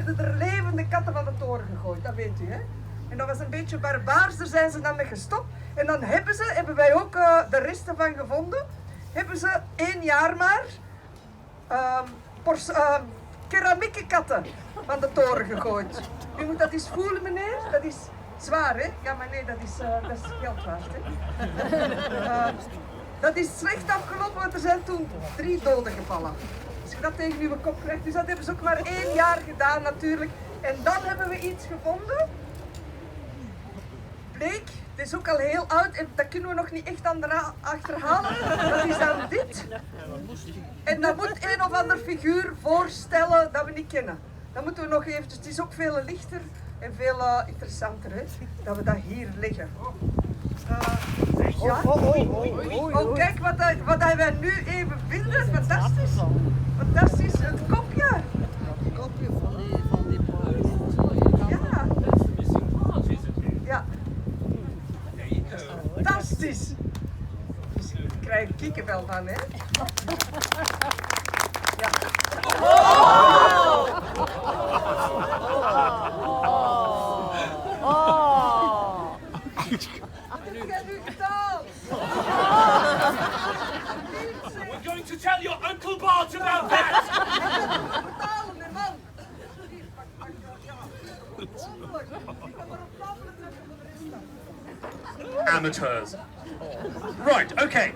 werden er levende katten van de toren gegooid, dat weet u, hè. En dat was een beetje barbaars, daar zijn ze dan mee gestopt. En dan hebben wij ook de resten van gevonden, hebben ze 1 jaar maar keramieke katten van de toren gegooid. U moet dat eens voelen, meneer, dat is zwaar, hè? Ja, maar nee, dat is geld waard, hè. Dat is slecht afgelopen, want er zijn toen 3 doden gevallen. Als je dat tegen uw kop krijgt, dus dat hebben ze ook maar 1 jaar gedaan natuurlijk. En dan hebben we iets gevonden. Bleek, het is ook al heel oud en dat kunnen we nog niet echt achterhalen. Dat is dan dit. En dat moet een of ander figuur voorstellen dat we niet kennen. Dat moeten we nog eventjes, het is ook veel lichter en veel interessanter, hè, dat we dat hier leggen. Ja? Oh, kijk wat wij nu even vinden. Fantastisch. Fantastisch. Het kopje. Het kopje van die paard. Ja. Ja. Fantastisch. Ik krijg er kikkervel van, hè? Ja. We're going to tell your Uncle Bart about that! Amateurs. Right, okay.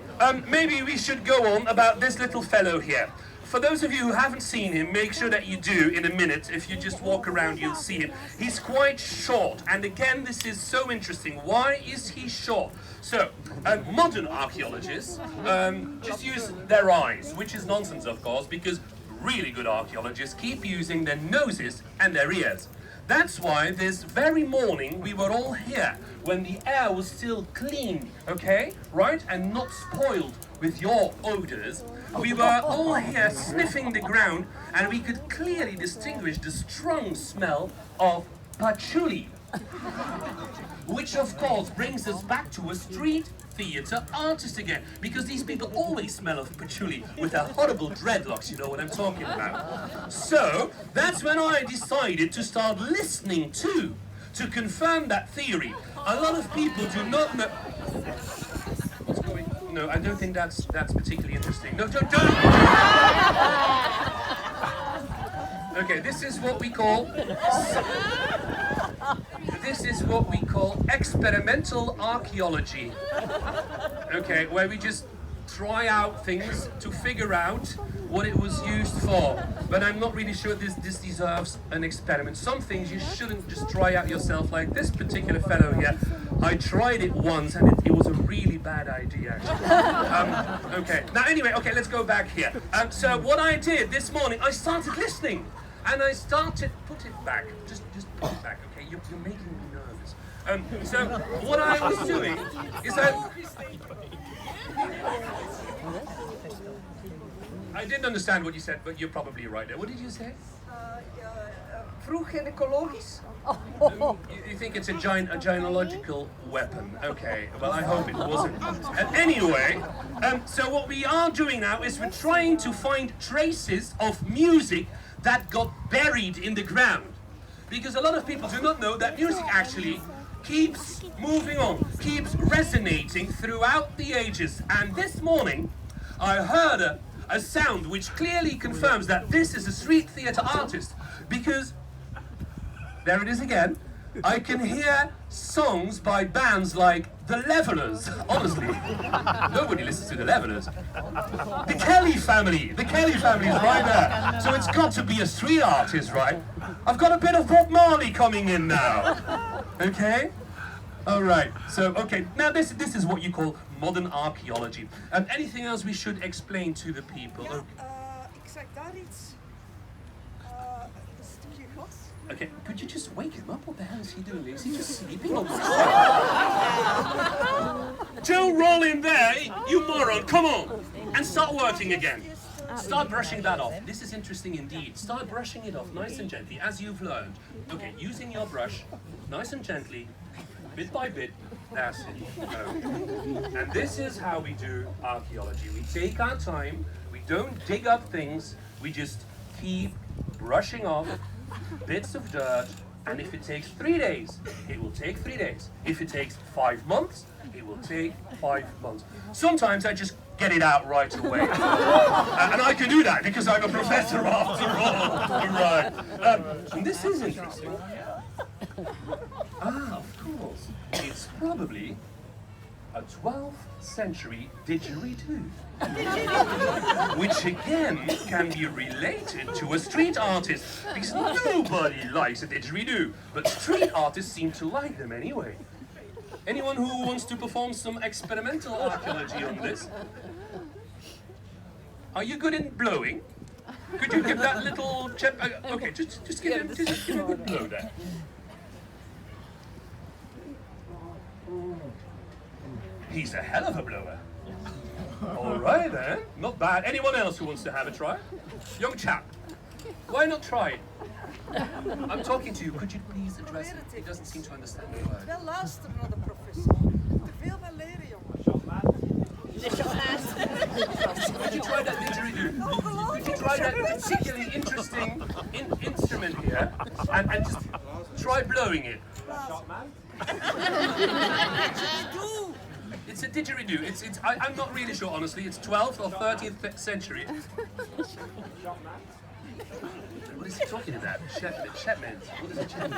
Maybe we should go on about this little fellow here. For those of you who haven't seen him, make sure that you do in a minute. If you just walk around, you'll see him. He's quite short, and again, this is so interesting. Why is he short? So, modern archaeologists just use their eyes, which is nonsense, of course, because really good archaeologists keep using their noses and their ears. That's why this very morning we were all here, when the air was still clean, okay, right, and not spoiled with your odors. We were all here sniffing the ground, and we could clearly distinguish the strong smell of patchouli. Which of course brings us back to a street theatre artist again, because these people always smell of patchouli with their horrible dreadlocks, you know what I'm talking about. So that's when I decided to start listening to confirm that theory. A lot of people do not know. What's going? No, I don't think that's particularly interesting. No, don't. Okay, this is what we call experimental archaeology. Okay, where we just try out things to figure out what it was used for. But I'm not really sure this deserves an experiment. Some things you shouldn't just try out yourself, like this particular fellow here. I tried it once and it was a really bad idea, actually. Okay, now anyway, okay, let's go back here. So what I did this morning, I started listening. And I started, put it back, just put it back, okay? You're making me nervous. So what I was doing is I didn't understand what you said, but you're probably right there. What did you say? Vroeg gynaecologisch. You think it's a gynecological weapon? Okay, well I hope it wasn't. Anyway, so what we are doing now is we're trying to find traces of music that got buried in the ground. Because a lot of people do not know that music actually keeps moving on, keeps resonating throughout the ages. And this morning, I heard a sound which clearly confirms that this is a street theatre artist. Because, there it is again, I can hear songs by bands like The Levelers. Honestly, nobody listens to The Levelers. The Kelly Family is right there. So it's got to be a street artist, right? I've got a bit of Bob Marley coming in now. Okay? All right. So, okay. Now this is what you call modern archaeology. Anything else we should explain to the people? Ja, ik zag daar iets. Een stukje glas. Okay, could you just wake him up? What the hell is he doing? Is he just sleeping? Don't roll in there, you moron! Come on! And start working again. Start brushing that off. This is interesting indeed. Start brushing it off nice and gently, as you've learned. Okay, using your brush, nice and gently, bit by bit. That's it. Okay. And this is how we do archaeology. We take our time, we don't dig up things, we just keep brushing off bits of dirt, and if it takes 3 days, it will take 3 days. If it takes 5 months, it will take 5 months. Sometimes I just get it out right away. And I can do that because I'm a professor after all. Right. And this is interesting. Ah, of course. It's probably a 12th century didgeridoo. Which again can be related to a street artist, because nobody likes a didgeridoo, but street artists seem to like them anyway. Anyone who wants to perform some experimental archaeology on this? Are you good in blowing? Could you give that little chap? Okay, just give him a good blow there. He's a hell of a blower. All right then, not bad. Anyone else who wants to have a try? Young chap, why not try it? I'm talking to you. Could you please address him? He doesn't seem to understand the word. Wel luisteren naar de professor. Te veel van leren, jongen. Could you try that didgeridoo? Could you try that particularly interesting instrument here and just try blowing it? It's a didgeridoo. I'm not really sure, honestly. It's 12th or 13th century. What is he talking about? Chapman. What is a chap?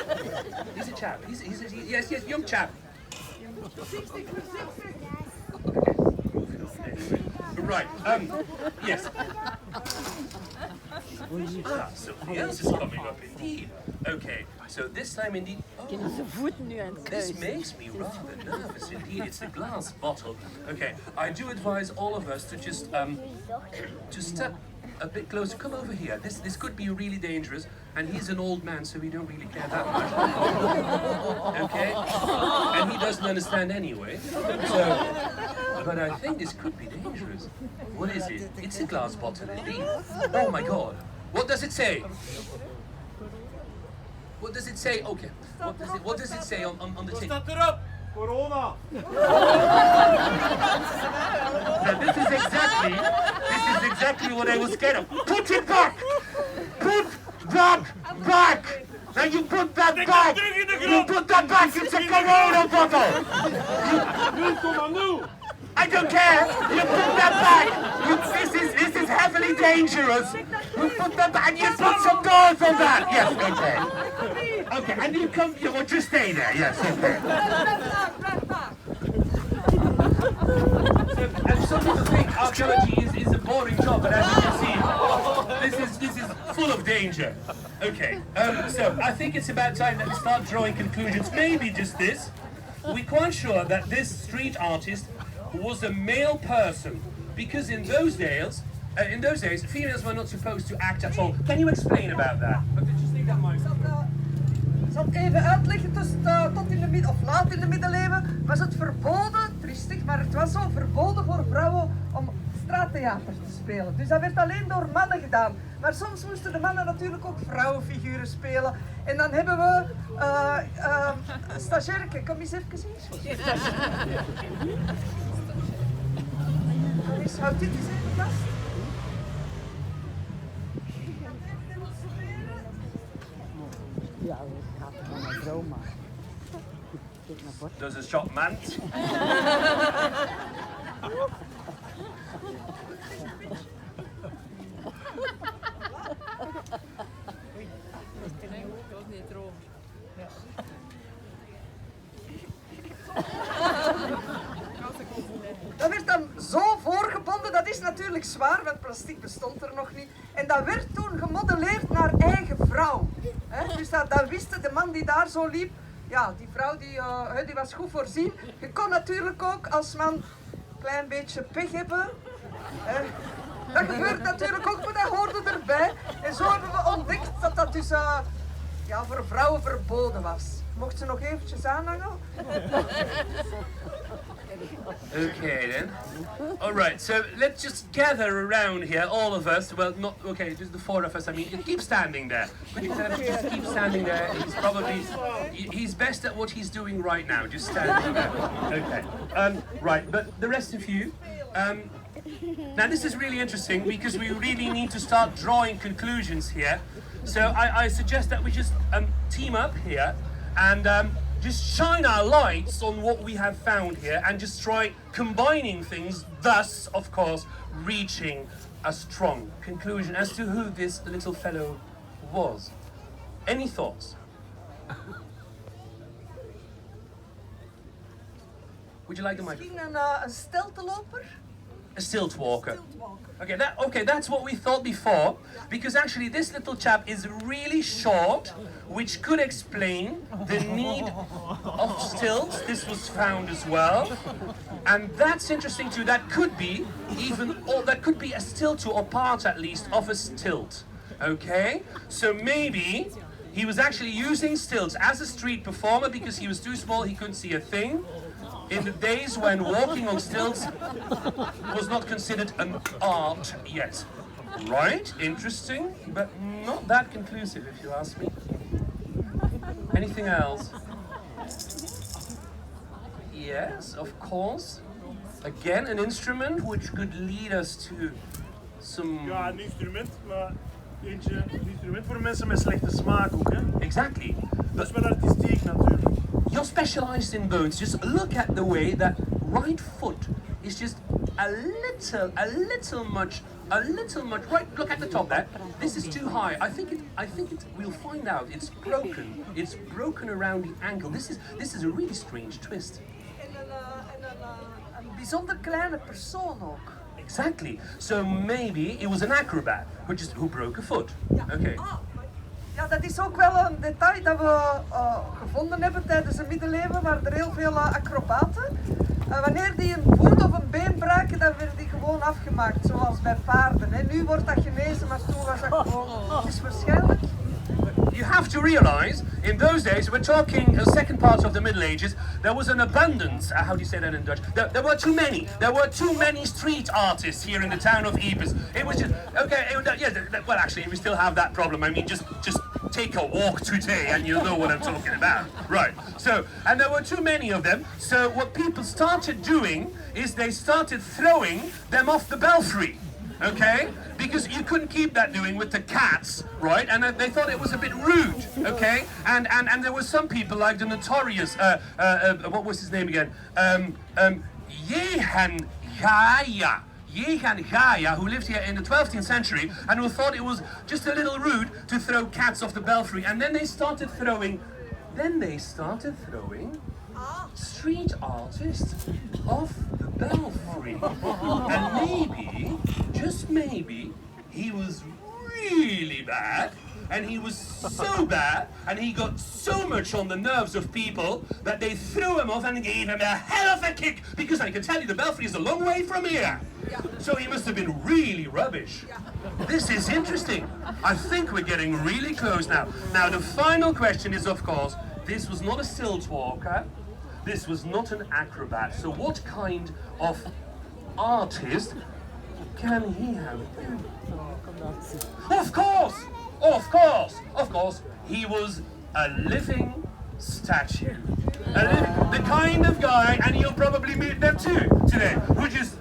He's a chap. Yes, young chap. Right. Yes. Ah, something else is coming up indeed. Okay, so this time indeed. Oh, this makes me rather nervous indeed. It's a glass bottle. Okay, I do advise all of us to just step a bit closer. Come over here. This could be really dangerous, and he's an old man, so we don't really care that much. Okay, and he doesn't understand anyway. So, but I think this could be dangerous. What is it? It's a glass bottle indeed. Oh my God! What does it say? What does it say? Okay. What does it say on the tin? Staat erop! Corona! Now this is exactly what I was scared of. Put it back! Put that back! Now you put that back! You put that back! It's a Corona bottle! 0,0! I don't care! You put that back! This is heavily dangerous! You put that back and you put some doors on that! Yes, okay. Okay, and you want to stay there, yes, okay. And some people think archaeology is a boring job, but as you can see, this is full of danger. Okay, so I think it's about time that we start drawing conclusions. Maybe just this. We're quite sure that this street artist was a male person, because in those days, females were not supposed to act at all. Can you explain about that? Ik zal het even uitleggen, tot in de of laat in de middeleeuwen was het verboden, triestig, maar het was zo verboden voor vrouwen om straattheater te spelen. Dus dat werd alleen door mannen gedaan. Maar soms moesten de mannen natuurlijk ook vrouwenfiguren spelen. En dan hebben we stagiairke, kom eens even hier. Houd dit eens even vast. Ja, ik ga het van mijn droom maken. Does a shot man? Dat werd dan zo voorgebonden, dat is natuurlijk zwaar, want plastic bestond er nog niet. En dat werd toen gemodelleerd naar eigen vrouw. Dus dat wist de man die daar zo liep. Ja, die vrouw die was goed voorzien. Je kon natuurlijk ook als man een klein beetje pech hebben. Dat gebeurt natuurlijk ook, maar dat hoorde erbij. En zo hebben we ontdekt dat dat dus voor vrouwen verboden was. Mocht ze nog eventjes aanhangen? Okay then. All right. So let's just gather around here, all of us. Well, not okay. Just the four of us. I mean, keep standing there. Just keep standing there. He's best at what he's doing right now. Just standing there. Okay. Right. But the rest of you, Now this is really interesting because we really need to start drawing conclusions here. So I suggest that we just team up here and just shine our lights on what we have found here and just try combining things, thus, of course, reaching a strong conclusion as to who this little fellow was. Any thoughts? Would you like the microphone? Misschien een stelteloper? A stilt walker. Stiltwalker. Okay, that's what we thought before, because actually this little chap is really short, which could explain the need of stilts. This was found as well, and that's interesting too. That could be that could be a stilt or part at least of a stilt. Okay, so maybe he was actually using stilts as a street performer because he was too small, he couldn't see a thing. In the days when walking on stilts was not considered an art yet. Right, interesting, but not that conclusive if you ask me. Anything else? Yes, of course. Again, an instrument which could lead us to some... Ja, een instrument, maar een instrument voor mensen met slechte smaak ook, hè? Exactly. Dat is wel artistiek natuurlijk. You're specialized in bones. Just look at the way that right foot is just a little much. Right, look at the top there. This is too high. I think it. We'll find out. It's broken. It's broken around the ankle. This is a really strange twist. En een bijzonder kleine persoon ook. Exactly. So maybe it was an acrobat who broke a foot. Okay. Ja, dat is ook wel een detail dat we gevonden hebben tijdens de middeleeuwen. Waren er heel veel acrobaten. Wanneer die een voet of een been braken, dan werden die gewoon afgemaakt, zoals bij paarden. Hè. Nu wordt dat genezen, maar toen was dat gewoon... Het is waarschijnlijk... You have to realize, in those days, we're talking a second part of the Middle Ages, there was an abundance, how do you say that in Dutch? There were too many street artists here in the town of Ypres. It was just, okay, well actually we still have that problem. I mean, just take a walk today and you'll know what I'm talking about. Right, so, and there were too many of them, so what people started doing is they started throwing them off the belfry. Okay, because you couldn't keep that doing with the cats, right? And they thought it was a bit rude, okay? And there were some people like the notorious, what was his name again? Jehan Gaya, who lived here in the 12th century, and who thought it was just a little rude to throw cats off the belfry. And then they started throwing street artists off the belfry. And maybe, just maybe, he was really bad, and he was so bad, and he got so much on the nerves of people that they threw him off and gave him a hell of a kick, because I can tell you the belfry is a long way from here. So he must have been really rubbish. This is interesting. I think we're getting really close now. Now the final question is, of course, this was not a stilt walker. This was not an acrobat. So what kind of artist can he have been? Of course, he was a living statue. The kind of guy, and you'll probably meet them too today, who just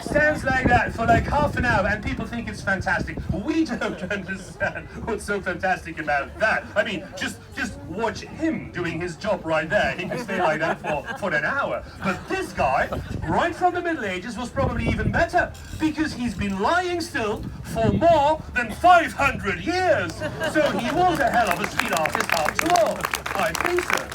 stands like that for like half an hour and people think it's fantastic. We don't understand what's so fantastic about that. I mean, just watch him doing his job right there. He can stay like that for an hour. But this guy, right from the Middle Ages, was probably even better because he's been lying still for more than 500 years. So he was a hell of a street artist after all. I think so.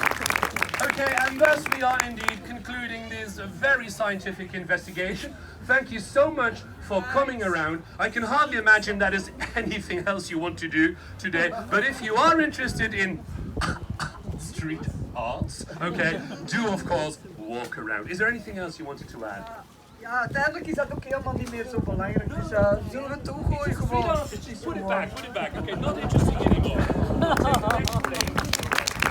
Okay, and thus we are indeed concluding this very scientific investigation. Thank you so much for coming around. I can hardly imagine that is anything else you want to do today, but if you are interested in street arts, okay, do of course walk around. Is there anything else you wanted to add? Ja, uiteindelijk is dat ook helemaal niet meer zo belangrijk, dus zullen we toegooien gewoon. Put it back, okay, not interesting anymore.